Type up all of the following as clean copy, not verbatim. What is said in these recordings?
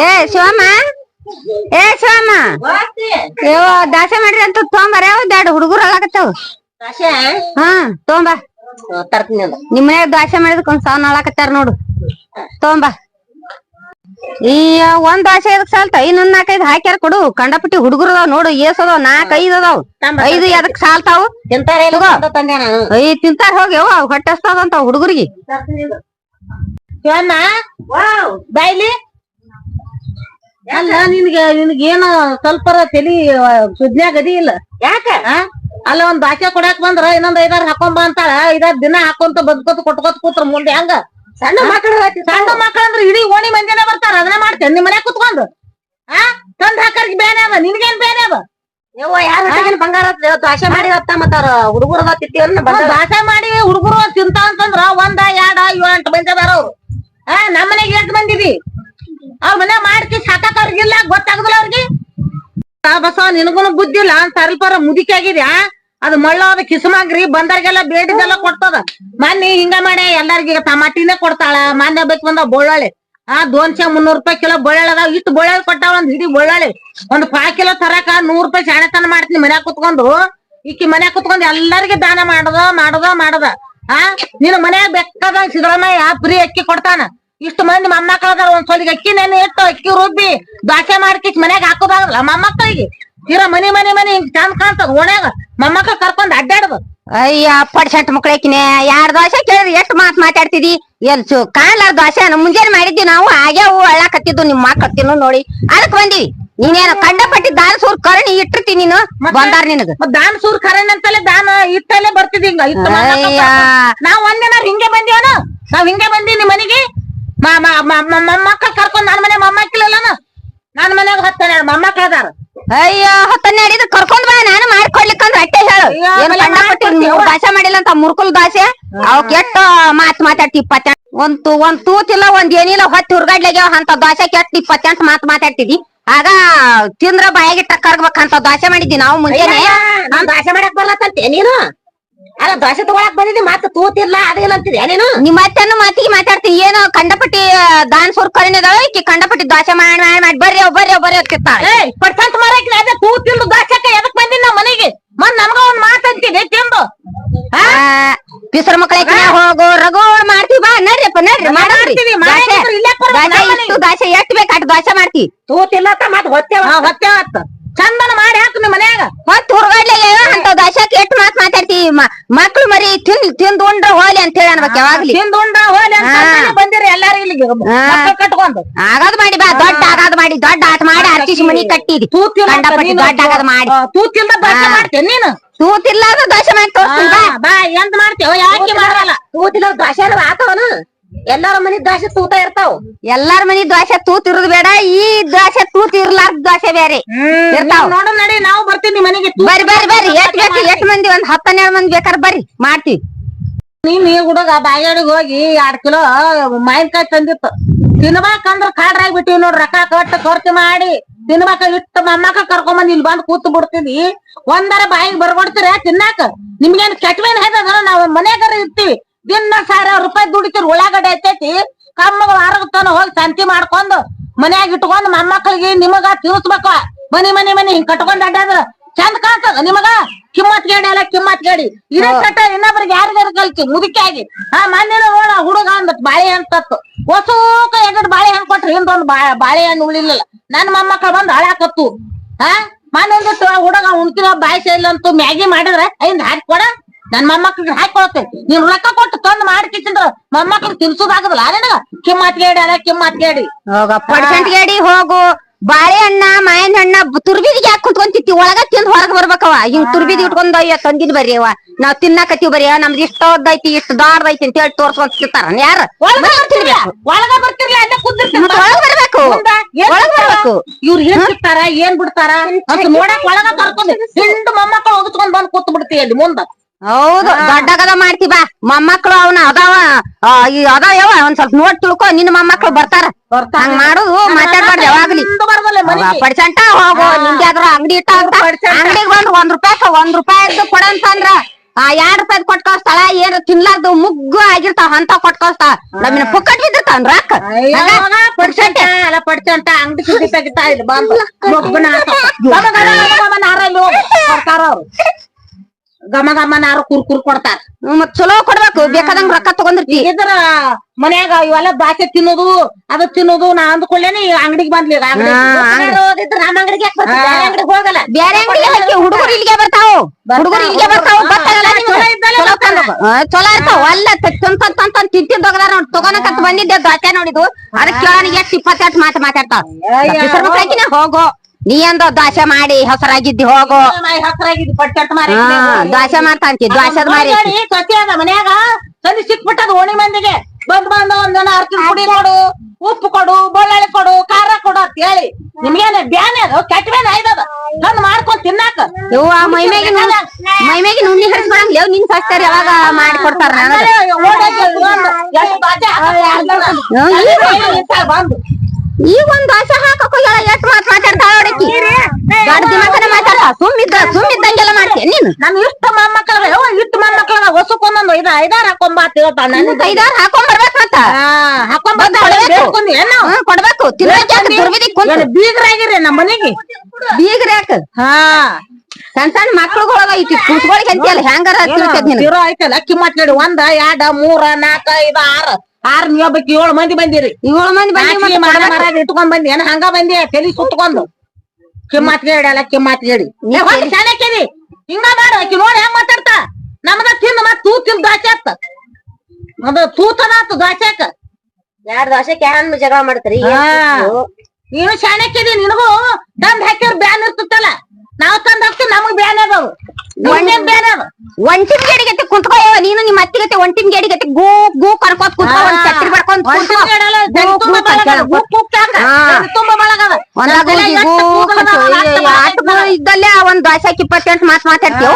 ಏ ಶಿವಮ್ಮ ಏ ಶಿವಮ್ಮ ಯೋ ದಾಸೆ ಮಾಡ್ರಿ ಅಂತ ತೊಗೊಂಬರ ಯಾವ್ದು ಹುಡುಗರು ಆಗತ್ತವ ಹಾ ತೊಗೊಂಬ ನಿಮ್ ಮನ್ಯಾಗ ದಾಸೆ ಮಾಡಿದಕ್ ಒಂದ್ ಸಾವ್ ನಾಳಾಕತ್ತಾರ ನೋಡು ತೊಗೊಂಬ ಈ ಒಂದ್ ದೋಸೆ ಎದಕ್ ಸಾಲ್ತ ಇನ್ನೊಂದ್ 4-5 ಹಾಕ್ಯಾರ ಕೊಡು ಕಂಡಪಟ್ಟಿ ಹುಡುಗರು ಅದಾವ್ ನೋಡು ಏಸ್ ಅದಾವ್ 4-5 ಅದಾವ್ 5 ಎದಕ್ ಸಾಲ್ತಾವ್ ತಿಂತಾರ ಹೋಗ್ಯವ ಹೊಟ್ಟೆ ಹಸ್ತಾವಂತ ಹುಡುಗರಿಗೆ ಬಾಯ್ಲಿ ಅಲ್ಲ ನಿನ್ಗೇನು ಸ್ವಲ್ಪ ತಲಿ ಸುಜ್ಞಾಗ ಅದಿ ಇಲ್ಲ ಯಾಕ ಅಲ್ಲ ಒಂದ್ ದಾಸೆ ಕೊಡಾಕ್ ಬಂದ್ರ ಇನ್ನೊಂದ್ 5-6 ಹಾಕೊಂಡ್ ಬಾ ಅಂತಾಳ 5-6 ದಿನ ಹಾಕೊಂತ ಬದ್ಕೋತ ಕೊಟ್ಕೋತ ಕೂತ್ರ ಮುಂದೆ ಹೆಂಗ ಸಣ್ಣ ಮಕ್ಕಳು ಅಂದ್ರೆ ಇಡೀ ಓಣಿ ಮಂದಿನ ಬರ್ತಾರ ಅದನ್ನ ಮಾಡ್ತೇನೆ ನಿಮ್ ಮನ್ಯಾಗ ಕುತ್ಕೊಂಡು ತಂದ್ ಹಾಕರ್ಗೆ ಬೇನೆ ಅದ ನಿನ್ಗೇನ್ ಬೇನೆ ಅದ ಬಂಗಾರ ದಾಸೆ ಮಾಡಿ ಮತ್ತಾರ ಹುಡುಗರು ದಾಸೆ ಮಾಡಿ ಹುಡುಗರು ತಿಂತ ಅಂತಂದ್ರ 1-2-7-8 ಮಂದಿ ಅದಾರ ಅವ್ರು ನಮ್ ಮನೆಗೆ 8 ಮಂದಿದಿ ಅವ್ರ ಮನೆ ಮಾಡ್ತಿ ಸಾಕಾಕವ್ರಿಗಿಲ್ಲ ಗೊತ್ತಾಗುದಿಲ್ಲ ಅವ್ರಿಗೆ ಬಸವ ನಿನಗುನು ಬುದ್ಧಿ ಇಲ್ಲ ಸ್ವಲ್ಪ ಮುದುಕಿ ಆಗಿದ್ಯಾ ಅದ್ ಮಳ್ಳೋದ ಕಿಸ್ಮಾಗ್ರಿ ಬಂದರ್ಗೆಲ್ಲ ಬೇಡಿದೆಲ್ಲ ಕೊಡ್ತದ ಮನ್ನಿ ಹಿಂಗ ಮಾಡಿ ಎಲ್ಲಾರ್ಗಿ ಟಮಾಟಿನೇ ಕೊಡ್ತಾಳ ಮಾನ್ಯ ಬೇಕು ಬಂದ ಬೊಳ್ಳಾಳೆ 200-300 ರೂಪಾಯಿ ಕಿಲೋ ಬೊಳ್ಳಾಳ ಅದಾವ ಇಷ್ಟು ಬೊಳ್ಳಾಳಿ ಕೊಟ್ಟಾಳ ಒಂದ್ ಹಿಡಿ ಬೊಳ್ಳಾಳಿ ಒಂದ್ 5 ಕಿಲೋ ತರಕ 100 ರೂಪಾಯಿ ಶಾಣೆತನ ಮಾಡ್ತೀನಿ ಮನ್ಯಾಗ ಕುತ್ಕೊಂಡು ಈಕಿ ಮನ್ಯಾಗ ಕುತ್ಕೊಂಡು ಎಲ್ಲಾರ್ಗಿ ದಾನ ಮಾಡದ ನಿನ್ ಮನ್ಯಾಗ ಬೇಕಾದ ಸಿದ್ದರಾಮಯ್ಯ ಫ್ರೀ ಅಕ್ಕಿ ಕೊಡ್ತಾನ ಇಷ್ಟು ಮಂದಿ ಮೊಮ್ಮಕ್ಕಳದಾರ ಒಂದ್ ಸೊಲಿಗೆ ಅಕ್ಕಿ ನೆನೆ ಇಟ್ಟು ಅಕ್ಕಿ ರುಬ್ಬಿ ದಾಸೆ ಮಾಡ್ಕಿಸ್ ಮನ್ಯಾಗ ಹಾಕೋದಾಗಲ್ಲ ಮೊಮ್ಮಕ್ಕಳಿಗೆ ತೀರಾ ಮನಿ ಹಿಂಗ್ ಚಂದ ಕಾಣ್ತದ ಓಣ್ಯಾಗ ಮೊಮ್ಮಕ್ಳು ಕರ್ಕೊಂಡ್ ಅಡ್ಡಾಡದು ಅಯ್ಯ ಪಡ್ಸಂಟ್ ಮಕ್ಳಕಿನ 2 ದೋಸೆ ಕೇಳಿದ್ರಿ ಎಷ್ಟು ಮಾತಾಡ್ತಿದಿ ಎಲ್ಸು ಕಾಣ್ಲಾರ ದೋಸೆ ಮುಂಜಾನೆ ಮಾಡಿದ್ವಿ ನಾವು ಆಗ್ಯಾವು ಅಳ್ಳಾಕತ್ತಿದ್ದು ನಿಮ್ ಮಕ್ಳು ತಿನ್ನು ನೋಡಿ ಅದಕ್ ಬಂದಿವಿ ನೀನೇನು ಕಂಡಪಟ್ಟಿ ದಾನ ಸೂರ್ ಕರಣಿ ಇಟ್ಟಿರ್ತಿ ನೀನು ಬಂದಾರ ನಿನಗ ದಾನ ಸೂರ್ ಕರಣಿ ಅಂತಲೇ ದಾನ ಇಟ್ಟಲ್ಲೇ ಬರ್ತಿದ್ವಿ ಹಿಂಗ ನಾವ್ ಒಂದಿನ ಹಿಂಗೆ ಬಂದಿವನ ನಾವ್ ಹಿಂಗೆ ಬಂದಿ ನಿಮ್ ಮನೆಗೆ ಮೊಮ್ಮಕ್ಳು ಕರ್ಕೊಂಡ್ ನನ್ ಮನೆ ಮೊಮ್ಮಕ್ಳಿಲ್ಲನ ನನ್ ಮನ್ಯಾಗ 10-12 ಮೊಮ್ಮಕ್ಳು ಅದಾರ ಅಯ್ಯೋ 10-12 ಕರ್ಕೊಂಡ್ ಬಾ ನಾನು ಮಾಡ್ಕೊಡ್ಲಿಕ್ಕಂದ್ರ ಅಟ್ಟೆ ಹೇಳು ದಾಸೆ ಮಾಡಿಲ್ಲ ಅಂತ ಮುರ್ಕುಲ್ ದಾಸೆ ಅವಕ್ ಎಷ್ಟು ಮಾತಾಡ್ತಿ 28 ಒಂದ್ ತೂತಿಲ್ಲ ಒಂದ್ ಏನಿಲ್ಲ ಹೊತ್ತಿ ಹುರ್ಗಡ್ಲಾಗ್ಯಾವ ಅಂತ ದಾಸೆ ಕೆಟ್ಟ 28 ಮಾತಾಡ್ತಿದಿ ಆಗ ತಿಂದ್ರ ಬಾಯಾಗಿಟ್ಟ ಕರ್ಗ್ಬೇಕಂತ ದಾಸೆ ಮಾಡಿದ್ವಿ ನಾವು ಮುಂಚೆನೆ ದಾಸೆ ಮಾಡಕ್ ಬರ್ಲತ್ತಂತೆ ನೀನು ಅಲ್ಲ ದೋಸೆ ತಗೊಳಕ್ ಬಂದಿದ್ದಿ ಮತ್ತ ತೂತಿರ್ಲ ಅದೇನ ಅಂತಿದ್ಯಾ ನೀನು ನಿಮ್ ಅತ್ತನ್ನು ಮಾತಿಗೆ ಮಾತಾಡ್ತೀನಿ ಏನು ಕಂಡಪಟ್ಟಿ ದಾನ ಸುರ್ ಕರಿನಿದಾವ ಈಕಿ ಕಂಡಪಟ್ಟಿ ದೋಸೆ ಮಾಡಿ ಬರ್ರಿ ಅಂತಿರ್ತಾಳೆ ಪರ್ಸೆಂಟ್ ಮಾರಕ್ಕೆ ಅದೇ ತೂತಿಲ್ದು ದಾಸೆಕ ಎದಕ್ ಬಂದಿನ ನಮ್ಮ ಮನೆಗೆ ನಮ್ಗ ಒಂದ್ ಮಾತಂತಿದೆ ತಿಂದು ಪಿಸರ್ ಮಕ್ಕಳಿಗೆ ಹೋಗು ರಗು ಮಾಡ್ತೀವಿ ಬಾ ನಡ್ರಿಪ್ಪ ನಡ್ರಿ ಮಾಡ್ತೀವಿ ದಾಸೆ ಎಷ್ಟ್ ಬೇಕು ಅಟ್ ದೋಸೆ ಮಾಡ್ತೀವಿ ತೂತಿಲ್ಲ ಮತ್ ಹೊತ್ತೇವತ್ತ ಚಂದನ ಮಾಡಿ ಹಾಕು ನಿಮ್ ಮನ್ಯಾಗ ಮತ್ ಹುರ್ಗಡ್ಲೆ ಅಂತ ದೋಸೆಕ್ ಎಷ್ಟು ಮಾತಾಡ್ತೀವಿ ಮಕ್ಳು ಮರಿ ತಿಂದ್ ಉಂಡ್ರ ಹೋಲಿ ಅಂತ ಹೇಳಿ ಅನ್ಬೇಕು ಯಾವಾಗ್ಲಿ ತಿಂದ್ ಉಂಡ್ರ ಹೋಲಿ ಅಂತ ಬಂದಿರಿ ಎಲ್ಲಾರು ಇಲ್ಲಿಗೆ ಕಟ್ಕೊಂಡು ಆಗಾದ್ ಮಾಡಿ ಬಾ ದೊಡ್ಡ ಆಟ ಮಾಡಿ ಅರ್ಚಿಸಿ ಮನಿ ಕಟ್ಟಿದಿ ಕಂಡಪಟ್ಟಿ ದೊಡ್ಡ ಆಗದ್ ಮಾಡಿ ತೂತಿಲ್ದ ದೋಸೆ ಮಾಡ್ತೇನೆ ನೀನು ತೂತಿಲ್ಲಾದ ದೋಸೆ ಮಾಡಿ ತೋರಿಸ್ತೀನಿ ಬಾ ಎಂತ ಮಾಡ್ತೇವ ಯಾಕೆ ಮಾಡಲ್ಲ ತೂತಿಲ್ಲ ದೋಸೆ ಆತವನು ಎಲ್ಲಾರ ಮನಿ ದೋಸೆ ತೂತ ಇರ್ತಾವ ಎಲ್ಲಾರ ಮನಿ ದೋಸೆ ತೂತ್ ಇರುದು ಬೇಡ ಈ ದೋಸೆ ತೂತ್ ಇರ್ಲಾರ್ದ ದೋಸೆ ಬೇರೆ ಇರ್ತಾವ ನೋಡ ನಡಿ ನಾವು ಬರ್ತೀವಿ ಮನೆಗೆ ಬರ್ರಿ ಎಷ್ಟ್ ಮಂದಿ ಒಂದ್ 10-12 ಮಂದಿ ಬೇಕಾದ್ರೆ ಬರ್ರಿ ಮಾಡ್ತೀವಿ ನೀನ್ ಈ ಹುಡುಗ ಬಾಗೇಡಿಗೆ ಹೋಗಿ 2 ಕಿಲೋ ಮಾವಿನಕಾಯಿ ತಂದಿತ್ತು ತಿನ್ಬೇಕಂದ್ರ ಕಾಡ್ರಾಗಿ ಬಿಟ್ಟಿವಿ ನೋಡ್ರಿ ರೊಕ್ಕ ಕೊಟ್ಟು ಖರ್ಚು ಮಾಡಿ ತಿನ್ಬೇಕ ಇಟ್ಟು ಮೊಮ್ಮಕ್ಕ ಕರ್ಕೊಂಬಂದ್ ಇಲ್ಲಿ ಬಂದ್ ಕೂತ್ ಬಿಡ್ತೀವಿ ಒಂದರ ಬಾಯಿಗೆ ಬರ್ಕೊಡ್ತೀರ ತಿನ್ನಾಕ ನಿಮ್ಗೇನ್ ಕೆಟ್ಟವೇನ್ ಹೇಳ್ದ ನಾವ್ ಮನ್ಯಾಗಾರ ಇರ್ತೀವಿ ದಿನ 1000 ರೂಪಾಯಿ ದುಡಿತೀರಿ ಉಳ್ಳಾಗಡ್ಡೆ ಐತೈತಿ ಕಮ್ಮಗ ವಾರಗತಾನ ಹೋಗಿ ಸಂತಿ ಮಾಡ್ಕೊಂಡು ಮನ್ಯಾಗ ಇಟ್ಕೊಂಡ್ ಮೊಮ್ಮಕ್ಳಿಗೆ ನಿಮಗ ತಿನ್ಸ್ಬೇಕ ಮನಿ ಹಿಂಗ್ ಕಟ್ಕೊಂಡ್ ಅಡ್ಡಾದ್ರ ಚಂದ ಕಾಣ್ತದ ನಿಮಗ ಕಿಮ್ಮತ್ ಗೇಡಿ ಇದೇ ಕಟ್ಟ ಇನ್ನೊಬ್ರಿಗೆ ಯಾರಿಗಾರ ಕಲ್ತಿ ಮುದುಕಿಯಾಗಿ ಮನೇನ ನೋಡ ಹುಡುಗ ಅಂದತ್ ಬಾಳೆಹಣ್ಣು ತತ್ತು ಹೊಸೂಕ 2 ಬಾಳೆಹಣ್ಣು ಕೊಟ್ರಿ ಹಿಂದೊಂದ್ ಬಾಳೆಹಣ್ಣು ಉಳಿಲಿಲ್ಲ ನನ್ ಮೊಮ್ಮಕ್ಳು ಬಂದ್ ಹಳಾಕತ್ತು ಮನೆ ಹುಡುಗ ಉಣ್ತಿನ ಬಾಯಿ ಇಲ್ಲ ಅಂತೂ ಮ್ಯಾಗಿ ಮಾಡಿದ್ರ ಐದ್ ಹಾಕಿ ಕೊಡ ನನ್ ಮೊಮ್ಮಕ್ಳಿಗೆ ಹಾಕೊಳ್ತೇನೆ ನೀನ್ ರೊಕ್ಕ ಕೊಟ್ಟು ತಂದ್ ಮಾಡ್ಕಿಂದ್ರ ಮೊಮ್ಮಕ್ಳಿಗೆ ತಿನ್ಸುದಾಗದಲ್ಲ ನಿನಗ ಕಿಮ್ಮತ್ ಗೇಡಿ ಪರ್ಸೆಂಟ್ ಗೇಡಿ ಹೋಗು ಬಾಳೆಹಣ್ಣ ಮಾವಿನ ಹಣ್ಣ ತುರ್ಬಿದಿಗೆ ಯಾಕೆ ಕುತ್ಕೊಂತಿತ್ತಿ ಒಳಗ ತಿಂದ್ ಹೊರಗ್ ಬರ್ಬೇಕವ ಹಿಂಗ್ ತುರ್ಬಿದಿ ಇಟ್ಕೊಂಡ್ ತಂದಿದ್ ಬರೀ ಅವ ನಾವ್ ತಿನ್ನಕತ್ತೀವಿ ಬರೀ ನಮ್ದು ಇಷ್ಟ ಓದ್ದೈತಿ ಇಷ್ಟು ದಾರ್ದೈತಿ ಅಂತ ಹೇಳಿ ತೋರ್ಸ್ಕೊಂತಿರ್ತಾರ ಯಾರ ಒಳಗ ಬರ್ತಿರ್ಲಿ ಅಲ್ಲೇ ಬರ್ಬೇಕು ಇವ್ರು ಏನ್ ಸಿಗ್ತಾರ ಏನ್ ಬಿಡ್ತಾರ ಅಂತ ನೋಡಕ್ ಒಳಗ ಕರ್ಕೊಂಡ್ ಹಿಂಡು ಮೊಮ್ಮಕ್ಕಳು ಹೋಗಿಸ್ಕೊಂಡ್ ಬಂದ್ ಕೂತ್ ಬಿಡ್ತೀವಿ ಅಲ್ಲಿ ಮುಂದ ಹೌದು ದೊಡ್ಡಗದ ಮಾಡ್ತಿ ಬಾ ಮೊಮ್ಮಕ್ಳು ಅವನ ಅದಾವ ಒಂದ್ ಸ್ವಲ್ಪ ನೋಡ್ ತಿಳ್ಕೊ ನಿನ್ನ ಮೊಮ್ಮಕ್ಳು ಬರ್ತಾರ ಹಂಗ ಮಾಡುದು ಮಾತಾಡ್ಬಾರ್ದು ಯಾವಾಗ್ಲಿ ಪರ್ಸೆಂಟ ಹೋಗು ನಿಂಗೆ ಅದ್ರ ಅಂಗಡಿ ಇಟ್ಟ ಅಂಗಡಿಗೆ ಬಂದ್ 1 ರೂಪಾಯಿ ಕೊಡಂತಂದ್ರ 2 ರೂಪಾಯಿ ಕೊಟ್ ಕಳಿಸ್ತಾಳ ಏನ್ ತಿನ್ಲಾರ್ದು ಮುಗ್ಗು ಆಗಿರ್ತಾವ ಅಂತ ಕೊಟ್ ಕಳಿಸ್ತಾಳ ನಮ್ಮಿನ ಪುಕ್ಕಟ್ ಬಿದ್ದಿರ್ತಾವ ರಾಕ್ ಪಡ್ಸಂತ ಅಂಗಡಿ ಸುದ್ದಿಗಿತ್ತಾ ಇಲ್ಲಿ ಬಂದು ಮೊಗ್ಗುನ ಕೊಡ್ತಾರ ಅವ್ರು ಗಮ ಗಮನಾರು ಕುರ್ಕುರ್ ಕೊಡ್ತಾರ ಮತ್ ಚಲೋ ಕೊಡ್ಬೇಕು ಬೇಕಾದಂಗ ರೊಕ್ಕ ತಗೊಂಡಿರ್ತಿ ಇದ್ರ ಮನ್ಯಾಗ ಇವೆಲ್ಲ ದಾಸೆ ತಿನ್ನೋದು ಅದು ತಿನ್ನೋದು ನಾ ಅಂದ್ಕೊಳ್ಳೇನೆ ಅಂಗಡಿಗೆ ಬಂದ್ಲಿ ನಮ್ಮ ಅಂಗಡಿಗೆ ಹೋಗಲ್ಲ ಬೇರೆ ಅಂಗಡಿಗೆ ಹುಡುಗರು ಇಲ್ಲಿಗೆ ಬರ್ತಾವ ಹುಡುಗರು ಇಲ್ಲಿಗೆ ಬರ್ತಾವ ಚಲೋ ಇರ್ತಾವ ಅಲ್ಲ ತಿಂತಿದ್ದೋಗದಾರ ನೋಡ್ ತಗೋನಕಂತ ಬಂದಿದ್ದೆ ದಾಸೆ ನೋಡಿದ್ವು ಅದಕ್ಕೆ ಎಷ್ಟು 28 ಮಾತು ಮಾತಾಡ್ತಾವ ಹೋಗೋ ನೀ ಅಂದ ದ್ವಾಸೆ ಮಾಡಿ ಹೆಸರಾಗಿದ್ದಿ ಹೋಗು ಹಸರಾಗಿದ್ದು ಪಟ್ಟಟ್ ಮಾರಿ ದ್ವಾಸೆ ಮಾಡ್ತಾಂತಿ ದ್ವಾಸದ ಮಾರಿ ಕತಿ ಅದ ಮನ್ಯಾಗ ಸಂದಿ ಸಿಕ್ಬಿಟ್ಟದ ಓಣಿ ಮಂದಿಗೆ ಬಂದ್ ಒಂದನ ಅರ್ಕಿನ ಪುಡಿ ಕೊಡು ಉಪ್ಪು ಕೊಡು ಬೆಳ್ಳುಳ್ಳಿ ಕೊಡು ಖಾರ ಕೊಡು ಅಂತ ಹೇಳಿ ನಿಮ್ಗೇನ ಬ್ಯಾನೆ ಅದು ಕೆಟ್ಟ ಬ್ಯಾನೆ ಆಯ್ತದ ಬಂದ್ ಮಾಡ್ಕೊಂಡ್ ತಿನ್ನಾಕ ಮೈಮೇಗಿ ನುಣ್ಣಿ ಹರಿಸ್ಕೊಳಂಗಿಲ್ಲ ನಿನ್ ಸಸ್ತಾರ ಯಾವಾಗ ಮಾಡಿ ಕೊಡ್ತಾರ ಬಂದು ಈಗ ಒಂದ್ ದ್ವಾಸೆ ಹಾಕಕ್ ಎಷ್ಟ್ ಮಾತ್ ಮಾತಾಡ್ತಾಳ ಅಡಕಿ ದೊಡ್ಡ ದಿನಕನ ಮಾತಾಡ್ತಾ ಸುಮ್ಮಿದ್ದಂಗೆಲ್ಲ ಮಾಡ್ತೀನಿ ನೀನು ನನ್ ಇಷ್ಟ ಮೊಮ್ಮಕ್ಕಳ ಹೊಸಕೊಂದೊಂದು 5-6 ಹಾಕೊಂಬಾತ್ ಹೇಳ್ತಾಳ 5-6 ಹಾಕೊಂಡ್ ಬರ್ಬೇಕು ಮತ್ತ ಕೊಡ್ಬೇಕು ಬೀಗ್ರಾಗಿರಿ ನಮ್ಮ ಮನೆಗೆ ಬೀಗ್ರಾಕ ಸಣ್ಣ ಸಣ್ಣ ಮಕ್ಳುಗಳಾಗ ಐತಿ ಕೂತ್ಕೊಳಕ್ ಅಂತೀಯಲ್ಲ ಹೆಂಗಾರ ಇರೋ ಐತಲ್ಲ ಅಕ್ಕಿ ಮಾತಾಡಿ 1 2 3 4 5 6 ನೀವ್ ಒಬ್ಬಕ್ 7 ಮಂದಿ ಬಂದಿರಿ 7 ಮಂದಿ ಬಂದಿ ಇಟ್ಕೊಂಡ್ ಬಂದಿ ಏನ ಹಂಗ ಬಂದಿ ತಲಿ ಸುತ್ಕೊಂಡು ಕಿಮ್ಮತ್ಗೇಡಿ ಶಾಣಕ್ಯದಿ ಹಿಂಗ ಮಾಡು ಆಕಿ ನೋಡಿ ಹೆಂಗ್ ಮಾತಾಡ್ತಾ ನಮ್ದ ತಿಂದ ಮತ್ ತೂ ತಿಂದ ದಾಸೆ ಅತ್ತ ಅದು ತೂತನಾತು ದಾಸ್ಯಾಕ 2 ದ್ವಾಸೆಕ್ಕೆ ಹೆಂಗ್ ಜಗಳ ಮಾಡ್ತಾರಿ ನೀನು ಶಾಣಕ್ಯದಿ ನಿನಗೂ ತಂದ್ ಹಾಕಿರ್ ಬ್ಯಾನ್ ಇರ್ತಲ್ಲ ನಾವ್ ತಂದ್ ಹಾಕ್ತಿವಿ ನಮಗ್ ಬ್ಯಾನ್ ಅದಾವ ಬ್ಯಾನ್ ಅದ ಒಂಟಿನ ಗೇಡಿಗತ್ತೆ ಕುಂತ್ಕೋಯವ ನೀನು ನಿಮ್ಮ ಅತ್ತಿಗತ್ತೆ ಒಂಟಿನ ಗೇಡಿಗತ್ತೆ ಗೋ ಗೋ ಕರ್ಕೋತ್ ಕುಂತ್ಕೋ ಒಂದ್ ಚಕ್ರಿ ಬಡ್ಕೊಂಡ್ ಇದ್ದಲ್ಲೇ ಒಂದ್ ದ್ವಾಸೆಕ್ 28 ಮಾತ್ ಮಾತಾಡ್ತೀವ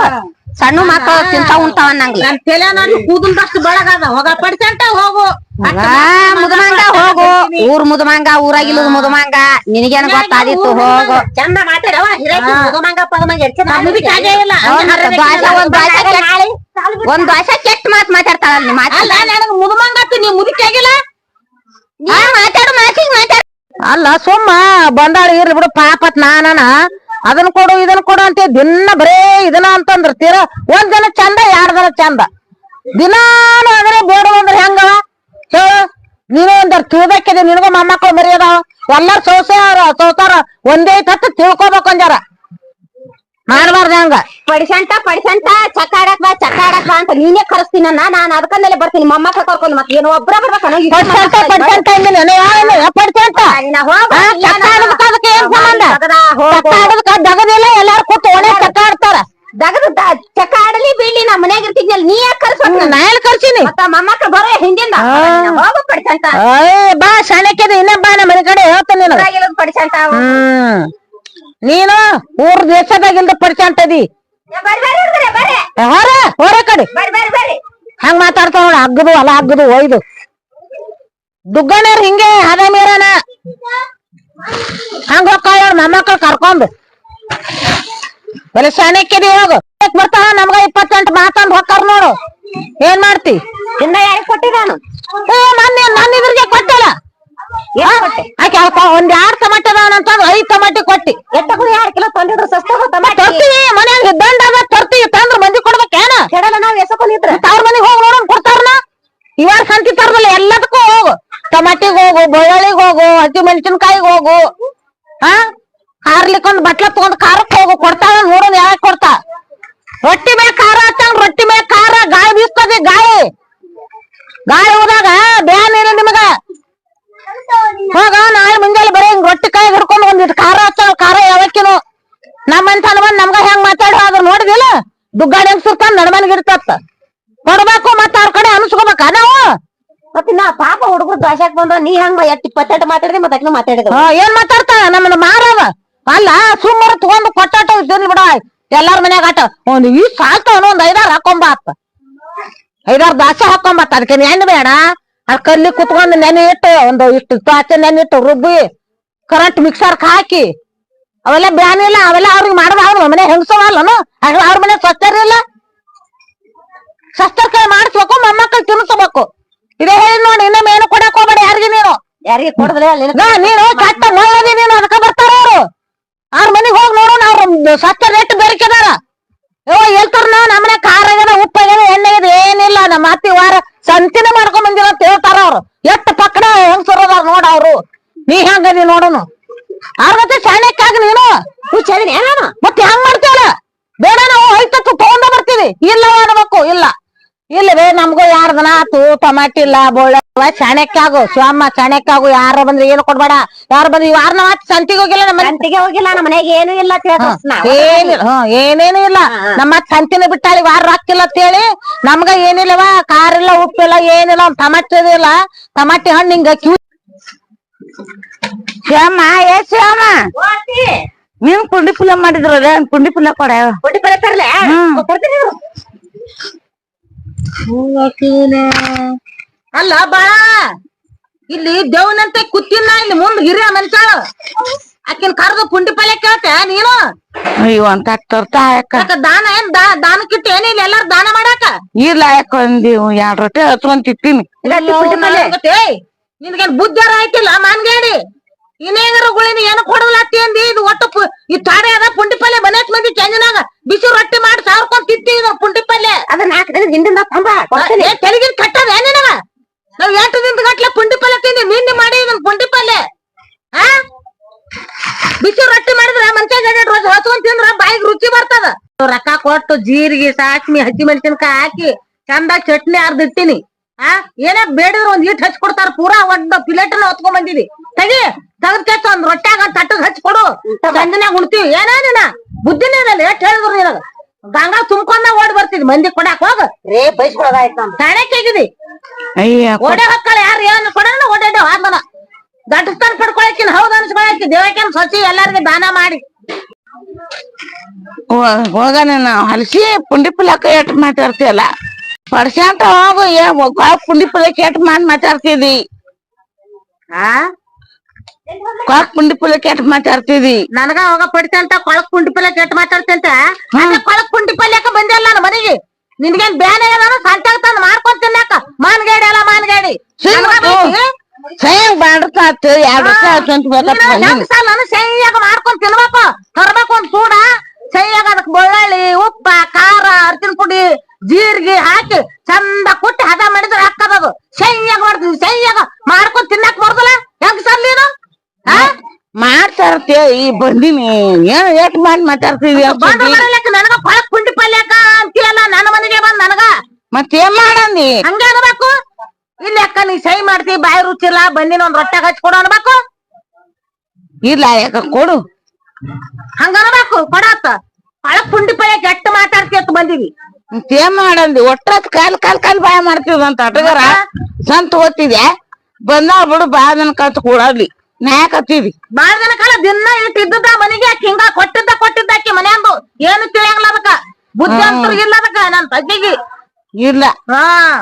ಸಣ್ಣ ಮಕ್ಕಳು ತಿಂತ ಉಂಟಾವ ಅನ್ನಂಗಿಲ್ಲ ನನ್ ತಲೆ ನಾನು ಕೂದಲ್ದಷ್ಟು ಬೆಳಗದ ಹೋಗ ಪಡ್ಸಂಟ ಹೋಗು ಮುದಮಂಗ ಹೋಗು ಊರ್ ಮುದಮಂಗ ಊರಾಗಿಲ್ಲದ ಮುದಮಂಗ ನಿನಗೇನ ಗೊತ್ತಾದಿತ್ತು ಹೋಗು ಚಂದ ಮಾತಾಡವ ಮುದಮಂಗ ಪದಮಂಗ ಒಂದ್ ದ್ವಾಸೆ ಕೆಟ್ಟ ಮಾತ್ ಮಾತಾಡ್ತಾಳ ಅಲ್ಲ ನನಗ ಮುದಮಂಗ ನೀ ಮುದುಕಿ ಆಗಿಲ್ಲ ನೀ ಮಾತಾಡು ಮಾತಾಡ ಅಲ್ಲ ಸುಮ್ಮ ಬಂದಾಳ ಇರ್ಲಿ ಬಿಡು ಪಾಪತ್ ನಾನ ಅದನ್ ಕೊಡು ಇದನ್ ಕೊಡು ಅಂತ ದಿನ ಬರೇ ಇದನ್ನ ಅಂತಂದ್ರ ತೀರ 1 ದಿನ ಚಂದ 2 ದಿನ ಚಂದ ದಿನಾನು ಅಂದ್ರೆ ಬೇಡ ಅಂದ್ರೆ ಹೆಂಗ ಹೇಳು ನೀನು ಒಂದರ ತಿಳಿದಕ್ಕಿದೆ ನಿನಗೂ ಮೊಮ್ಮಕ್ಕಳು ಮರಿಯದಾವ ಎಲ್ಲಾರು ಸೋಸಾರ ಒಂದೇ ತಟ್ಟು ತಿಳ್ಕೊಬೇಕು ಅಂಜಾರ ಮಾಡ್ಬಾರ್ದ ಹಂಗ ಪಡಿಸಂಟ ಚಕ್ಕ ಆಡಕ್ ಬಾ ಅಂತ ನೀನೇ ಕರೆಸ್ತೀನ ನಾನ್ ಅದಕ್ಕಂದಲೇ ಬರ್ತೀನಿ ಮೊಮ್ಮಕ್ಕ ಕರ್ಕೊಂಡು ಮತ್ತೆ ಏನು ಒಬ್ಬರ ದಗದಿಲ್ಲ ಎಲ್ಲಾರು ಕೂತು ಒಣೆ ಚಕ್ಕ ಆಡ್ತಾರ ಚಕ್ಕ ಆಡಲಿ ಬೀಳಿ ನಾ ಮನ್ಯಾಗ ಇರ್ತಿದ್ನಲ್ಲ ನೀ ಯಾಕೆ ಕರ್ಸ ನಾ ಎಲ್ಲಿ ಕರ್ಸಿನಿ ಮೊಮ್ಮಕ್ಕ ಬರೋ ಹಿಂದಿಂದ ಹೋಗು ಪಡಿಸಂಟ ಬಾ ಶಾಣಕ್ಯದ ಇನ್ನ ಬಾ ನಮ್ಮ ಮನೆ ಕಡೆ ಹೇಳ್ತಾನೆ ಪಡಿಸಂಟ ನೀನು ಊರ್ ದೇಶದಾಗಿಂದ ಪಡ್ಸಂತದಿ ಹೊರ ಕಡೆ ಹಂಗ ಮಾತಾಡ್ತಾವ ನೋಡ ಹಗ್ಗದು ಅಲ್ಲ ಹಗ್ಗದು ಒಯ್ದು ದುಗ್ಗಣ್ಯರ್ ಹಿಂಗೆ ಅದ ಮೀರನ ಹಂಗ ಹೋಗ್ತಾಳ ಮೊಮ್ಮಕ್ಕಳು ಕರ್ಕೊಂಡು ಬರೀ ಶಾಣಕ್ಯದಿ ಹೋಗು ಬರ್ತಾವ ನಮ್ಗ 28 ಮಾತಂದ್ ಹೊಕ್ಕಾರ ನೋಡು ಏನ್ ಮಾಡ್ತಿ ಇನ್ನ ಯಾರಿಗೆ ಕೊಟ್ಟಿ ನಾನು ನನ್ನ ಇದ್ರಿಗೆ ಕೊಟ್ಟಲ್ಲ ಆಕೆ ಒಂದ್ 2 ಟಮಾಟೆ ಅದಾವನಂತ 5 ಟಮಾಟೆ ಕೊಟ್ಟಿ ಎಟ್ಟಕ್ಕೂ 2 ಕಿಲೋ ತಂದಿದ್ರು ಸಸ್ತ ತರ್ತೀವಿ ಮನ್ಯಾಗ ದಂಡ ಅದ ತರ್ತೀವಿ ತಂದ್ರ ಮಂದಿ ಕೊಡ್ಬೇಕೇನ ಕೆಡಲ್ಲ ನಾವ್ ಎಸಕೊಂಡಿದ್ರ ಅವ್ರ ಮನೆಗ್ ಹೋಗಿ ನೋಡೋಣ ಕೊಡ್ತಾರನ ಇವಾರ ಸಂತಿ ತರದಲ್ಲ ಎಲ್ಲದಕ್ಕೂ ಹೋಗು ಟಮಾಟಿಗ್ ಹೋಗು ಬೆಳ್ಳುಳ್ಳಿಗ್ ಹೋಗು ಹಸಿ ಮೆಣಸಿನ್ಕಾಯಿಗ್ ಹೋಗು ಹಾರ್ಲಿಕ್ಕೊಂದ್ ಬಟ್ಲ ತಗೊಂಡ್ ಖಾರಕ್ ಹೋಗು ಕೊಡ್ತಾವ ನೋಡೋಣ ಯಾವಾಗ ಕೊಡ್ತಾ ರೊಟ್ಟಿ ಮೇಲೆ ಖಾರ ಹಚ್ಚಂಗ್ ರೊಟ್ಟಿ ಮೇಲೆ ಖಾರ ಗಾಳಿ ಬೀಸ್ತದೆ ಗಾಳಿ ಹೋದಾಗ ಬ್ಯಾನ್ ಏನು ನಿಮಗ ಹೋಗ ನಾಳೆ ಮುಂಜಾನೆ ಬರೀ ಹಿಂಗ್ ರೊಟ್ಟಿ ಕಾಯಿ ಹಿಡ್ಕೊಂಡು ಒಂದಿಟ್ಟು ಖಾರ ಹಚ್ಚ ಖಾರ ಯಾವಕ್ಕಿನು ನಮ್ಮಂತ ಬಂದ್ ನಮ್ಗ ಹೆಂಗ್ ಮಾತಾಡೋ ಅದ್ರ ನೋಡಿದಿಲ್ಲ ದುಗ್ಗಾಡಿ ಹೆಂಗ್ಸಿರ್ತಾನ ನಡ್ಮನ್ಗ್ ಇರ್ತತ್ತ ಕೊಡ್ಬೇಕು ಮತ್ತ ಅವ್ರ ಕಡೆ ಅನ್ಸ್ಕೋಬೇಕ ನಾವು ಮತ್ತೆ ನಾ ಪಾಪ ಹುಡುಗರು ದ್ವಾಸಕ್ ಬಂದ್ರ ನೀ ಹಂಗ 28 ಮಾತಾಡಿದ್ರೆ ಮತ್ತೆ ಮಾತಾಡಿದ ಏನ್ ಮಾತಾಡ್ತಾ ನಮ್ಮನ್ನ ಮಾರವ ಅಲ್ಲ ಸುಮ್ಮರ ತಗೊಂಡು ಕೊಟ್ಟಾಟ ಇದ್ದೀನಿ ಬಿಡ ಎಲ್ಲಾರ ಮನ್ಯಾಗ ಆಟ ಒಂದ್ ಈ ಸಾಲ್ತಾವನ ಒಂದ್ 5-6 ಹಾಕೊಂಬಾತ್ 5-6 ದಾಸೆ ಹಾಕೊಂಬಾತ್ ಅದಕ್ಕೆ ನೆನ್ ಬೇಡ ಅದ್ ಕಲ್ಲಿ ಕುತ್ಕೊಂಡು ನೆನೆ ಇಟ್ಟು ಒಂದು ಇಷ್ಟು ದಾಸೆ ನೆನೆ ಇಟ್ಟು ರುಬ್ಬಿ ಕರೆಂಟ್ ಮಿಕ್ಸರ್ ಹಾಕಿ ಅವೆಲ್ಲ ಬ್ಯಾನ್ ಇಲ್ಲ ಅವೆಲ್ಲ ಅವ್ರಿಗೆ ಮಾಡಬಾರ್ದು ಮನೆ ಹೆಂಗಸವಲ್ಲನು ಅವ್ರ ಮನೆ ಸ್ವಚ್ಛ ಇಲ್ಲ ಶಸ್ತ್ರಕ್ರಿಯೆ ಮಾಡಿಸ್ಬೇಕು ಮೊಮ್ಮಕ್ಕಳು ತಿನ್ನಿಸ್ಬೇಕು ಇದೇ ಹೇಳಿ ನೋಡಿ ಇನ್ನೊಮ್ಮೆ ಏನು ಕೊಡಕ್ ಹೋಗ್ಬೇಡಿ ಯಾರಿಗೆ ನೀನು ಯಾರಿಗೆ ಕೊಡದ್ರೆ ನೀನು ಕೆಟ್ಟ ಮಳ್ಳದಿ ನೀನು ಅದಕ್ಕೆ ಬರ್ತಾರ ಅವ್ರು ಅವ್ರ ಮನಿಗ್ ಹೋಗಿ ನೋಡು ಅವ್ರ ಸತ್ತ ರೇಟ್ ಬೇರಿಕೆದಾರ ಎಲ್ತರ್ನ ನಮ್ಮನೆ ಖಾರ ಆಗ್ಯದ ಉಪ್ಪ ಆಗ್ಯದ ಎಣ್ಣೆ ಆಗ್ಯದ ಏನಿಲ್ಲ ನಮ್ಮ ಅತ್ತಿ ವಾರ ಸಂತಿನ ಮಾಡ್ಕೊಂಡ್ ಬಂದಿರ ಅಂತ ಹೇಳ್ತಾರ ಅವ್ರು ಎಷ್ಟ್ ಪಕ್ಕಡ ಹೆಂಗ್ಸರದಾರ ನೋಡ ಅವ್ರು ನೀ ಹೆಂಗದಿ ನೋಡುನು ಅವ್ರ ಮತ್ತೆ ಶಾಣಕ್ಕಾಗ ನೀನು ಹುಚ್ಚದಿನ ನಾನು ಮತ್ತೆ ಹೆಂಗ್ ಮಾಡ್ತೀವಲ್ಲ ಬೇಡ ನಾವು ಐತತ್ತು ತಗೊಂಡ ಬರ್ತೀವಿ ಇಲ್ಲ ಅನ್ಬೇಕು ಇಲ್ಲವೇ ನಮ್ಗೂ ಯಾರ್ದನ ಆತು ಟಮಾಟಿ ಇಲ್ಲ ಬೋಳ ಶಾಣಕ್ಕಾಗು ಶಿವಮ್ಮ ಶಾಣಕ್ಕಾಗು ಯಾರ ಬಂದ್ರೆ ಏನು ಕೊಡ್ಬೇಡ ಯಾರು ಬಂದ್ರೆ ಯಾರನ್ನ ಸಂತಿಗೆ ಹೋಗಿಲ್ಲ ನಮ್ಮ ಸಂತಿಗೆ ಹೋಗಿಲ್ಲ ನಮ್ಮ ಮನೆಗೆ ಏನು ಇಲ್ಲ ಏನೇನು ಇಲ್ಲ ನಮ್ಮ ಸಂತಿನ ಬಿಟ್ಟಾಳಿ ವಾರ ಹಾಕಿಲ್ಲ ಅಂತ ಹೇಳಿ ನಮ್ಗ ಏನಿಲ್ಲವ ಖಾರ ಇಲ್ಲ ಉಪ್ಪಿಲ್ಲ ಏನಿಲ್ಲ ಒಂದ್ ಟಮಾಟಿ ಇಲ್ಲ ಟಮಾಟಿ ಹಣ್ಣು ಹಿಂಗ ಶಿವಮ್ಮ ಶಿವಮ್ಮ ನೀವ್ ಪುಂಡಿ ಪುಲ್ಲ ಮಾಡಿದ್ರಲ್ಲ ಪುಂಡಿ ಪುಲ್ಲ ಕೊಡ ಪುಂಡಿ ಪುಲ್ಲ ತರ್ಲೆ ಅಲ್ಲ ಬಾಳ ಇಲ್ಲಿ ದೇವನಂತೆ ಕೂತಿನ ಇಲ್ಲಿ ಮುಂದ್ ಹಿರಿಯ ಮನುಷ್ಯ ಆಕಿನ ಕರ್ದು ಪುಂಡಿ ಪಲ್ಯ ಕೇಳ್ತೆ ನೀನು ಅಯ್ಯೋ ಅಂತ ತರ್ತಾ ದಾನ ಏನ್ ದಾನಕ್ಕಿಟ್ಟು ಏನಿಲ್ಲ ಎಲ್ಲಾರು ದಾನ ಮಾಡಾಕ ಇಲ್ಲ ಯಾಕೊಂದೀವು 2 ರೊಟ್ಟಿ ಹಚ್ಕೊಂಡ್ ತಿಂತೀನಿ ನಿನ್ಗೇನ್ ಬುದ್ಧಾರ ಆಯ್ತಿಲ್ಲ ಮಾನ್ಗೇಡಿ ಇನ್ನೇಗಾರ ಗುಳಿನಿ ಏನು ಕೊಡಲತ್ತಿ ಅಂದಿ ಇದು ಒಟ್ಟು ಈ ತಾಡೆ ಅದ ಪುಂಡಿ ಪಲ್ಯ ಮನೇತ್ ಮಂದಿ ಚಂಜನಾಗ ಬಿಸಿ ರೊಟ್ಟಿ ಮಾಡಿ ಸಾರ್ಕೊಂಡ್ ತಿಂತೀವಿ ಪುಂಡಿ ಪಲ್ಯ ಅದನ್ನ 4 ದಿನ ಹಿಂದಿಂದ ತೆಲಗಿನ ಕಟ್ಟದ ಏನಿನಗ ನಾವ್ 8 ದಿನದ ಗಟ್ಲೆ ಪುಂಡಿ ಪಲ್ಯ ತಿಂದಿ ನಿನ್ನೆ ಮಾಡಿ ಇದನ್ ಪುಂಡಿ ಪಲ್ಯ ಆ ಬಿಸಿ ರೊಟ್ಟಿ ಮಾಡಿದ್ರ ಮನುಷ್ಯ ಹಚ್ಕೊಂಡ್ ತಿಂದ್ರ ಬಾಯಿಗೆ ರುಚಿ ಬರ್ತದ ರೊಕ್ಕ ಕೊಟ್ಟು ಜೀರಿಗೆ ಸಾಸ್ಮಿ ಹಸಿಮೆಣಸಿನ್ಕಾಯಿ ಹಾಕಿ ಚಂದ ಚಟ್ನಿ ಅರ್ದಿಟ್ಟಿನಿ ಏನೇ ಬೇಡಿದ್ರ ಒಂದ್ ಈಟ್ ಹಚ್ ಕೊಡ್ತಾರ ಪೂರಾ ಒಂದ್ ಪ್ಲೇಟ್ ಹೊತ್ಕೊಂಡ್ ಬಂದಿದಿ ತೆಗಿ ತೆಗೆದ್ ಒಂದ್ ರೊಟ್ಟಾಗ ತಟ್ಟಗ್ ಹಚ್ ಕೊಡು ಸಂಜೆನಾಗ ಉಣ್ತೀವಿ ಏನೇನ ಬುದ್ಧಿನೇ ಇರಲ್ಲ ಎಷ್ಟ್ ಹೇಳಿದ್ರು ನಿನಗ ಗಂಗಾ ತುಂಬ್ಕೊಂಡ ಓಡಿ ಬರ್ತಿದ್ ಮಂದಿ ಕೊಡಾಕ್ ಹೋಗ ರೇ ಬೈಸ್ಕೊಳಾಯ್ತು ತಾಣಕ್ ಹೇಗಿದಿ ಓಡೇ ಹೊಕ್ಕಳ ಯಾರು ಏನ್ ಕೊಡೋಣ ಓಡಾಡ ಆದ್ಮನ ದಟ್ಟಸ್ತಾನ ಪಡ್ಕೊಳಕಿನ್ ಹೌದ್ ಅನ್ಸ್ಕೊಳಕಿ ದೇವಕೇನ್ ಸ್ವಚ್ಛ ಎಲ್ಲಾರ್ಗಿ ದಾನ ಮಾಡಿ ಹೋಗಣ ನಾವು ಹಲಸಿ ಪುಂಡಿ ಪುಲ್ಯಕ ಎಟ್ ಮಾತಾಡ್ತೀಯಲ್ಲ ಪಡ್ಸ್ಯಾಂತ ಹೋಗು ಪುಂಡಿ ಪುಲ್ಯಕ್ಕೆ ಎಟ್ ಮಾತಾಡ್ತಿದಿ ಪುಂಡಿ ಪುಲ್ಯಕ್ಕೆ ಎಟ್ ಮಾತಾಡ್ತಿದಿ ನನಗ ಅವಾಗ ಪಡಿತಂತ ಕೊಳಕ್ ಪುಂಡಿ ಪಲ್ಯ ಕೆಟ್ಟ ಮಾತಾಡ್ತಂತ ಕೊಳಕ್ ಪುಂಡಿ ಪಲ್ಯಕ ಬಂದಿಲ್ಲ ನನ್ನ ಮನೆಗೆ ನಿನ್ಗೇನ್ ಬ್ಯಾನ್ ನಾನು ಸಂತಾಗ ತಂದ್ ಮಾಡ್ಕೊಂಡ್ ತಿನ್ನಾಕ ಮಾನ್ಗೇಡಿ ಅಲ್ಲ ಮಾನ್ಗೇಡಿ ಸೈಯಾಗ ಬಾಡ್ತಾತ 2 ವರ್ಷ ನಾನು ಸೈಯಾಗ ಮಾಡ್ಕೊಂಡ್ ತಿನ್ಬೇಕು ತರ್ಬೇಕು ಒಂದ್ ಸೂಡ ಸೈಯಾಗ ಅದಕ್ ಬೆಳ್ಳುಳ್ಳಿ ಉಪ್ಪ ಖಾರ ಅರ್ತಿನ ಪುಡಿ ಜೀರಿಗೆ ಹಾಕಿ ಚಂದ ಕುಟ್ಟಿ ಹದ ಮಾಡಿದ್ರೆ ಹಾಕದದು ಸೈಯಾಗ ಮಾಡ್ತೀವಿ ಸೈಯಾಗ ಮಾಡ್ಕೊಂಡ್ ತಿನ್ನಾಕ್ ಬರ್ತಲ್ಲ ಹೆಂಗ್ ಸರ್ ನೀನು ಮಾಡ್ತಾರತ್ತೆ ಈ ಬಂದಿನಿ ಏನ್ ಎಟ್ ಮಾಡಿ ಮಾತಾಡ್ತಿದಿ ನನಗ ಕೊಳಕ್ ಪುಂಡಿ ಪಲ್ಯಕ ಅಂತೀಯಲ್ಲ ನನ್ನ ಮನೆಗೆ ಬಂದ್ ನನಗ ಮತ್ತೇನ್ ಮಾಡಂದಿ ಹಂಗ ಅನ್ಬೇಕು ಇಲ್ಲಿ ಅಕ್ಕ ನೀ ಸೈ ಮಾಡ್ತಿ ಬಾಯಿ ರುಚಿಲ್ಲ ಬಂದಿನ ಒಂದ್ ರೊಟ್ಟಾಗ ಹಚ್ಕೊಡು ಅನ್ಬೇಕು ಇಲ್ಲ ಯಾಕ ಕೊಡು ಹಂಗ ಅನ್ಬೇಕು ಕೊಡತ್ತ ಕೊಳಕ್ ಪುಂಡಿ ಪಲ್ಯ ಕೆಟ್ಟ ಮಾತಾಡ್ತಿ ಅಂತ ಬಂದಿವಿ ಮತ್ತೇನ್ ಮಾಡಂದಿ ಒಟ್ಟತ್ ಕಾಲ್ ಬಾಯ ಮಾಡ್ತಿದಂತ ಅಟಗಾರ ಸಂತ ಓದ್ತಿದ್ಯಾ ಬಂದಾಳ ಬಿಡು ಬಾದನ ಕತ್ ಕೊಡಲಿ ನ್ಯಾಕ್ ಹತ್ತಿದಿ ಬಾಳ ದಿನ ಕಾಲ ದಿನ ಇಟ್ಟಿದ್ದ ಮನೆಗೆ ಹಿಂಗ ಕೊಟ್ಟಿದ್ದ ಆಕಿ ಮನೆಯಂದು ಏನು ತಿಳಿಯಂಗಿಲ್ಲ ಅದಕ್ಕ ಬುದ್ಧಿ ಅಂತೂ ಇಲ್ಲ ಅದಕ್ಕ ನನ್ ತಗ್ಗಿಗೆ ಇಲ್ಲ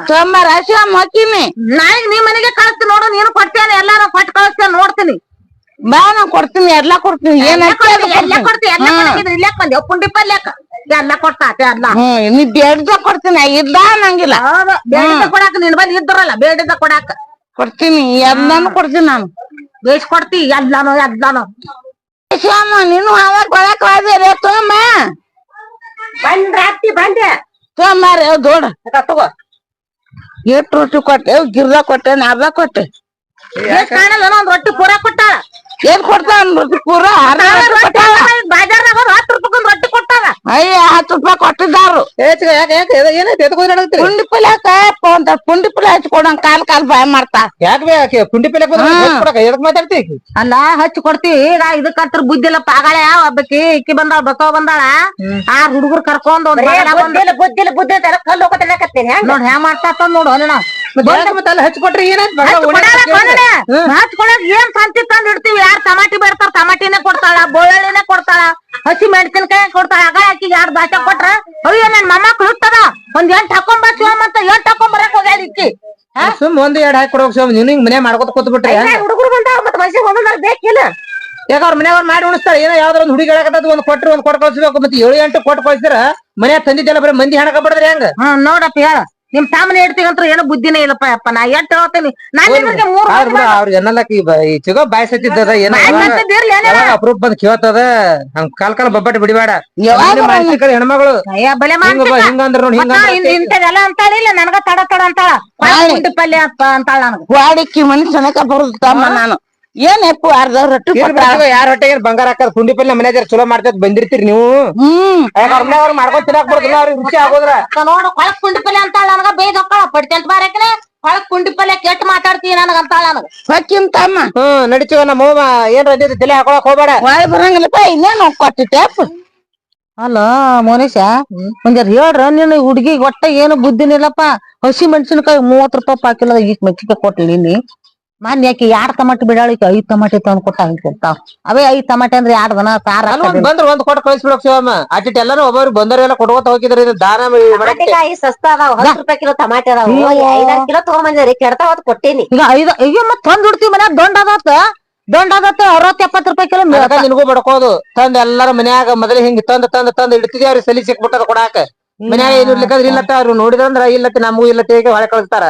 ಸೋಮವಾರ ಮಕ್ಕಿನಿ ನಾಯಿಗ್ ನೀ ಮನೆಗೆ ಕಳಿಸ್ತೀನಿ ನೋಡು ನೀನು ಕೊಡ್ತೇನೆ ಎಲ್ಲಾರು ಕೊಟ್ಟು ಕಳಿಸ್ತೇನೆ ನೋಡ್ತೀನಿ ಬಾ ನಾ ಕೊಡ್ತೀನಿ ಎಲ್ಲಾ ಕೊಡ್ತೀನಿ ಎಲ್ಲ ಕೊಡ್ತೀನಿ ಎಲ್ಲ ಇಲ್ಲೇ ಬಂದೆ ಪುಂಡಿ ಪಲ್ಯಕ ಎಲ್ಲ ಕೊಡ್ತಾತ ಎಲ್ಲ ನೀ ಬೇಡ್ದ ಕೊಡ್ತೀನಿ ಇದ್ದ ನಂಗಿಲ್ಲ ಬೇಡಿದ್ದ ಕೊಡಾಕ ನಿನ್ ಬಲ್ಲಿ ಇದ್ರಲ್ಲ ಬೇಡಿದ್ದ ಕೊಡಾಕ ಕೊಡ್ತೀನಿ ಎಲ್ಲಾನು ಕೊಡ್ತೀನಿ ನಾನು ಬೇಸ್ ಕೊಡ್ತಿ ಎಲ್ಲಾನು ಶ್ಯಾಮ ನೀನು ಅವಾಗ ಕೊಡಕ್ ಹೋದ್ರೆ ತೋಮ್ಮ ಬಂದ್ರಾತ್ತಿ ಬಂದೆ ಸೋಮವಾರ ದೊಡ್ಡ ತಗೋ ಎಷ್ಟು ರೊಟ್ಟಿ ಕೊಟ್ಟೆ ಗಿರ್ದ ಕೊಟ್ಟೆ ನಾರ್ದ ಕೊಟ್ಟೆ ಕಾಣಲ್ಲ ಒಂದ್ ರೊಟ್ಟಿ ಪೂರ ಕೊಟ್ಟಾಳ ಏನ್ ಕೊಡ್ತಾವ ರೊಟ್ಟಿ ಪೂರ ಬಾಜಾರ್ನಾಗ 10 ರೂಪಾಯಿ ರೊಟ್ಟಿ ಕೊಟ್ಟಾಳ ಅಯ್ಯ 10 ರೂಪಾಯಿ ಕೊಟ್ಟಿದ್ದಾರು ಪುಂಡಿ ಪಲ್ಯಕ ಪುಂಡಿ ಪಲ್ಯ ಹಚ್ಕೊಡಂಗ್ ಕಾಲ್ ಬಾಯ್ ಮಾಡ್ತಾ ಯಾಕೆ ಪುಂಡಿ ಪಲ್ಯ ಮಾತಾಡ್ತಿ ಅಲ್ಲ ಹಚ್ಚಿ ಕೊಡ್ತೀವಿ ಈಗ ಇದಕ್ಕಂತ್ರ ಬುದ್ಧಿ ಇಲ್ಲ ಪಾಗಾಳೆ ಒಬ್ಬಕಿ ಇಕ್ಕಿ ಬಂದಾಳ ಬಸವ ಬಂದಾಳ ಆ ಹುಡುಗರು ಕರ್ಕೊಂಡ್ ಬುದ್ಧಿ ನೋಡ್ ಹ್ಯಾ ಮಾಡ್ತಾ ನೋಡು ಹಚ್ಕೊಟ್ರಿ ಹಚ್ಕೊಳಕ್ ಏನ್ ಸಂತಿ ತಂದ್ ಇಡ್ತೀವಿ ಯಾರ್ ಟಮಾಟಿ ಬೇಡ್ತಾರ ಟಮಾಟಿನೇ ಕೊಡ್ತಾಳ ಬೆಳ್ಳುಳ್ಳಿನೇ ಕೊಡ್ತಾಳ ಹಸಿ ಮೆಣಸಿನ್ಕಾಯಿ ಕೊಡ್ತಾಳ ಆಗ ಆಕಿ 2 ದಾಟ ಕೊಟ್ರ ಅಯ್ಯೋ ನನ್ ಮೊಮ್ಮಕ್ಳು ಹುಟ್ಟದ ಒಂದ್ 8 ಹಾಕೊಂಡ್ ಶಿವಮ್ಮಂತ 8 ಹಾಕೊಂಡ್ ಬರಕ್ ಹೋಗ್ಯಾಳ ಇಕ್ಕಿ ಸುಮ್ 1-2 ಹಾಕಿ ಕೊಡೋಕ್ ಶಿವಮ್ ನೀವ್ ಮನೆ ಮಾಡ್ಕೊತ ಕೂತ್ ಬಿಟ್ರಿ ಹುಡುಗರು ಬಂದಾವ ಮತ್ತ ಮನುಷ್ಯ ಒಂದೊಂದ್ ಬೇಕಿಲ್ಲ ಯಾಕ ಅವ್ರ ಮನೆಯವ್ರು ಮಾಡಿ ಉಣಿಸ್ತಾರ ಏನೋ ಯಾವ್ದಾರ ಒಂದ್ ಹುಡುಗಿ ಹೇಳಕತ್ತದ ಒಂದ್ ಕೊಟ್ರಿ ಒಂದ್ ಕೊಟ್ಟು ಕಳ್ಸ್ಬೇಕು ಮತ್ತೆ 7-8 ಕೊಟ್ಟು ಕಳ್ಸಿದ್ರ ಮನ್ಯಾಗ ತಂದಿದ್ದೆಲ್ಲ ಬರೀ ಮಂದಿ ಹಣಕ ಬಡದ್ರಿ ಹೆಂಗ ನೋಡಪ್ಪ ಹೇಳ ನಿಮ್ ಸಾಮಾನ್ಯ ಹೇಳ್ತೀಗಂತ್ರ ಏನೋ ಬುದ್ಧಿನೇ ಇಲ್ಲಪ್ಪ ಅಪ್ಪ ನಾ ಎಷ್ಟ್ ಹೇಳ್ತೇನಿ ನಾನ್ ನಿಮ್ಗೆ ಮೂರ್ ಅವ್ರಿಗೆ ಅನ್ನಲಕ್ಕ ಈ ಚಿಗೋ ಬಾಯ್ ಸತ್ತಿದ್ದದ ಏನ ಅಪ್ರೂಪ್ ಬಂದ್ ಕೇಳ್ತದ ಹಂಗ ಕಾಲ್ ಬಬ್ಬಟ್ ಬಿಡಿಬೇಡ ಹೆಣ್ಮಗಳು ಬಲೆ ಹಿಂಗಂದ್ರ ನೋಡಿ ಇಂಥದೆಲ್ಲ ಅಂತಾಳಿಲ್ಲ ನನಗ ತಡ ತಡ ಅಂತಾಳ ಕುಂಡಿ ಪಲ್ಯ ಅಪ್ಪ ಅಂತಾಳ ನನಗ ವಾಡಿಕ್ಕಿ ಮನುಷ್ಯನಕ ಬರುತ್ತಮ್ಮ ನಾನು ಏನಪ್ಪ ಅರ್ಧ ರೊಟ್ಟಿ ಯಾರ ಹೊಟ್ಟೆಗೆ ಬಂಗಾರ ಹಾಕದ್ ಕುಂಡಿ ಪಲ್ಯ ಮನ್ಯಾಗ ಚಲೋ ಮಾಡ್ತದ ಬಂದಿರ್ತೀರಿ ನೀವು ಮಾಡ್ಕೊಂಡ್ ತಿನ್ನಾಕ್ ಬರೋದಿಲ್ಲ ಅವ್ರಿಗೆ ರುಚಿ ಆಗೋದ್ರ ನೋಡು ಕೊಳಕ್ ಕುಂಡಿ ಪಲ್ಯ ಅಂತಾಳ ನನಗ ಬೇದ್ ಹೊಕ್ಕಳ ಪಡ್ತಂತ ಬಾರಕನೆ ಕೊಳಕ್ ಕುಂಡಿ ಪಲ್ಯ ಕೆಟ್ಟ ಮಾತಾಡ್ತೀವಿ ನನಗ ಅಂತಾಳ ನನಗ ಹೊಕ್ಕಿಂತಮ್ಮ ನಡಿತೀವ ನಮ್ಮ ಅವ್ವ ಏನ್ ರಜೆ ತಲೆ ಹಾಕೊಳಕ್ ಹೋಗ್ಬೇಡ ವಾಯ್ ಬರಂಗಿಲ್ಲಪ್ಪ ಇನ್ನೇನು ಕೊಟ್ಟಿಟ್ಟೆಪ್ಪ ಅಲ್ಲ ಮೋನೇಶ ಒಂದ್ ಹೇಳ್ರ ನೀನು ಹುಡ್ಗಿ ಒಟ್ಟ ಏನು ಬುದ್ಧಿನಿಲ್ಲಪ್ಪ ಹಸಿ ಮೆಣಸಿನಕಾಯಿ 30 ರೂಪಾಯಿ ಪಾಕಿಲ್ಲ ಈಗ ಮೆಕ್ಕಿಕಾಯಿ ಕೊಟ್ಲಿ ನಿನ್ನಿ ಮಾನ್ಯ ಆಕಿ 2 ಟಮಾಟೆ ಬಿಡಾಳಿ 5 ಟಮಾಟೆ ತಂದ್ ಕೊಟ್ಟಾಗಿರ್ತಾವ ಅವೇ 5 ಟಮಾಟೆ ಅಂದ್ರೆ 2 ದಿನ ಸಾರ ಬಂದ್ರ ಒಂದ್ ಕೊಟ್ಟು ಕಳಿಸ್ಬಿಡಕ್ ಶಿವಮ್ಮ ಅಟ್ಟಿಟ್ ಎಲ್ಲಾರು ಒಬ್ಬರು ಬಂದವರೆಲ್ಲ ಕೊಡ್ಕೋತ ಹೋಗಿದ್ರಿ ದಾನ ಟಮಾಟೆಕಾಯಿ ಸಸ್ತಾ ಅದಾವ 10 ರೂಪಾಯಿ ಕಿಲೋ ಟಮಾಟೆ ಅದಾವ 5 ಕಿಲೋ ತಗೊಂಬಂದ್ರಿ ಕೆಡ್ತಾ ಹೊತ್ ಕೊಟ್ಟೇನಿ ಈಗ ಮತ್ ತಂದ್ ಬಿಡ್ತೀವಿ ಮನ್ಯಾಗ ದೊಂಡಾದತ್ತ 60-70 ರೂಪಾಯಿ ಕಿಲೋ ನಿನಗೂ ಬಡ್ಕೋದು ತಂದ್ ಎಲ್ಲಾರ ಮನ್ಯಾಗ ಮೊದಲೇ ಹಿಂಗ್ ತಂದ್ ಇಡ್ತಿದ್ವಿ ಅವ್ರಿಗೆ ಸಲಿ ಸಿಕ್ಬಿಟ್ಟದ ಕೊಡಾಕ ಮನ್ಯಾಗ ಏನ್ ಇರ್ಲಿಕ್ಕಂದ್ರ ಇಲ್ಲತ್ತ ಅವ್ರು ನೋಡಿದಂದ್ರ ಇಲ್ಲತ್ತ ನಮಗೂ ಇಲ್ಲತ್ತ ಈಗ ಹೊಳೆ ಕಳಿಸ್ತಾರ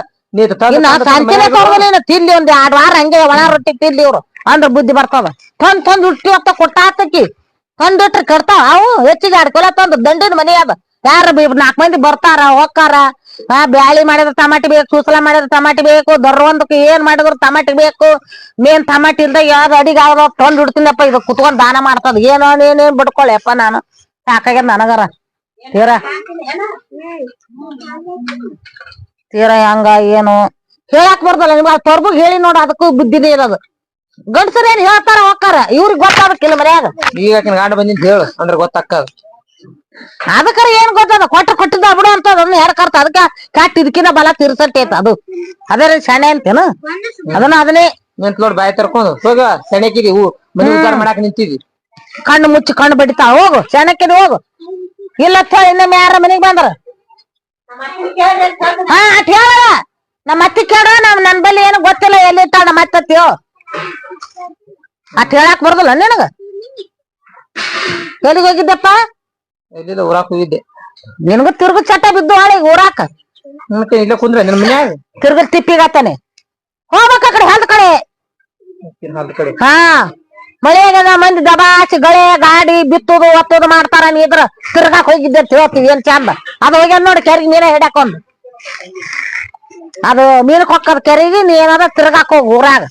ತಿನ್ಲಿ ಒಂದ್ 2 ವಾರ ಹಂಗೆ ಒಣ ರೊಟ್ಟಿ ತಿನ್ಲಿ ಇವ್ರು ಅಂದ್ರ ಬುದ್ಧಿ ಬರ್ತದ ತಂದ್ ಹುಟ್ಟಿ ಹೊತ್ತ ಕೊಟ್ಟ ಹಾಕಿ ತಂದಿಟ್ರಿ ಕರ್ತಾವ ಅವು ಹೆಚ್ಚಿಗೆ 2 ಕಿಲೋ ತಂದ್ ದಂಡಿನ ಮನಿ ಅದ ಯಾರ 4 ಮಂದಿ ಬರ್ತಾರ ಹೋಗ್ತಾರ ಬ್ಯಾಳಿ ಮಾಡಿದ್ರ ಟಮಾಟಿ ಬೇಕು ಸೂಸಲ ಮಾಡಿದ್ರ ಟಮಾಟಿ ಬೇಕು ದೊರ್ವಂದಕ್ಕೆ ಏನ್ ಮಾಡಿದ್ರು ಟಮಾಟಿ ಬೇಕು ಮೇನ್ ಟಮಾಟಿ ಇಲ್ದ ಯಾವ್ದು ಅಡಿಗೆ ಆಗ ತಂದ್ ಹುಡ್ತೀನಪ್ಪ ಇದು ಕುತ್ಕೊಂಡ್ ದಾನ ಮಾಡ್ತದ ಏನೋ ಏನೇನ್ ಬಿಡ್ಕೊಳ್ಳಿಯಪ್ಪ ನಾನು ಸಾಕಾಗ್ಯದ ನನಗರ ತೀರ ಹಂಗ ಏನು ಹೇಳಾಕ್ ಬರ್ತಲ್ಲ ನಿಮ್ಗೆ ತೊರ್ಬಗ್ ಹೇಳಿ ನೋಡ ಅದಕ್ಕೂ ಬುದ್ಧಿನೇ ಇರೋದು ಗಂಡಸರ್ ಏನ್ ಹೇಳ್ತಾರ ಹೋಗ್ತಾರ ಇವ್ರಿಗೆ ಗೊತ್ತಾಗಕ್ಕಿಲ್ಲ ಮರ್ಯಾಗ ಈಗ ಗಾಂಡ ಬಂದಿದ್ ಹೇಳು ಅಂದ್ರ ಗೊತ್ತಾಕ್ಕದ ಅದಕ್ಕರ ಏನ್ ಗೊತ್ತದ ಕೊಟ್ಟಿದ್ದ ಬಿಡು ಅಂತ ಅದನ್ನ ಹೇಳ್ಕರ್ತ ಅದಕ್ಕ ಕಟ್ ಇದಕ್ಕಿನ ಬಲ ತಿರ್ಸಟ್ಟೈತ ಅದು ಅದೇ ಶಾಣೆ ಅಂತೇನು ಅದನ್ನೇ ನಿಂತ್ ನೋಡ್ ಬಾಯಿ ತರ್ಕೊಂಡು ಹೋಗ ಸೆಣಕಿದಿ ಮನಿ ಉದ್ದಾರ ಮಾಡಾಕ ನಿಂತಿದಿ ಕಣ್ಣು ಮುಚ್ಚಿ ಕಣ್ಣು ಬಡಿತಾ ಹೋಗು ಸೆಣಕಿದ್ ಹೋಗು ಇಲ್ಲ ಇನ್ನೊಮ್ಮೆ ಯಾರ ಮನಿಗ್ ಬಂದ್ರ ಅಟ್ ಹೇಳ ನಮ್ಮ ಅತ್ತಿ ಕೇಳ ನನ್ ಬಲ್ಲಿ ಏನು ಗೊತ್ತಿಲ್ಲ ಎಲ್ಲಿ ಇಟ್ಟಾಳ ನಮ್ಮ ಅತ್ತತ್ತೀಯೋ ಅಟ್ ಹೇಳಾಕ್ ಬರ್ದಲ್ಲ ನಿನಗ ಎಲ್ಲಿಗೆ ಹೋಗಿದ್ದಪ್ಪ ಎಲ್ಲಿಲ್ಲ ಊರಾಕ್ ಹೋಗಿದ್ದೆ ನಿನಗ ತಿರ್ಗ ಚಟ ಬಿದ್ದು ಹಾಳಿ ಊರಾಕ ಇಲ್ಲ ಕುಂದ್ರ ನಿನ್ ಮನ್ಯಾಗ ತಿರ್ಗ ತಿಪ್ಪಿಗತ್ತಾನೆ ಹೋಗ್ಬೇಕ ಕಡೆ ಹೊಲ್ದ ಕಡೆ ಹಾ ಮಳೆಗದ ಮಂದಿ ದಬಾಸಿ ಗಳೆ ಗಾಡಿ ಬಿತ್ತುದು ಒತ್ತುದು ಮಾಡ್ತಾರ ನೀ ಇದ್ರ ತಿರ್ಗಾಕ್ ಹೋಗಿದ್ದೆ ಹೇಳ್ತೀವಿ ಏನ್ ಚಂದ ಅದು ಹೋಗ್ಯ ನೋಡಿ ಕೆರೆಗೆ ಮೀನ ಹಿಡಕೊಂಡ್ ಅದು ಮೀನಕ್ ಹೊಕ್ಕದ ಕೆರೆಗೆ ನೀ ಏನಾರ ತಿರ್ಗಾಕ್ ಹೋಗಿ ಊರಾಗ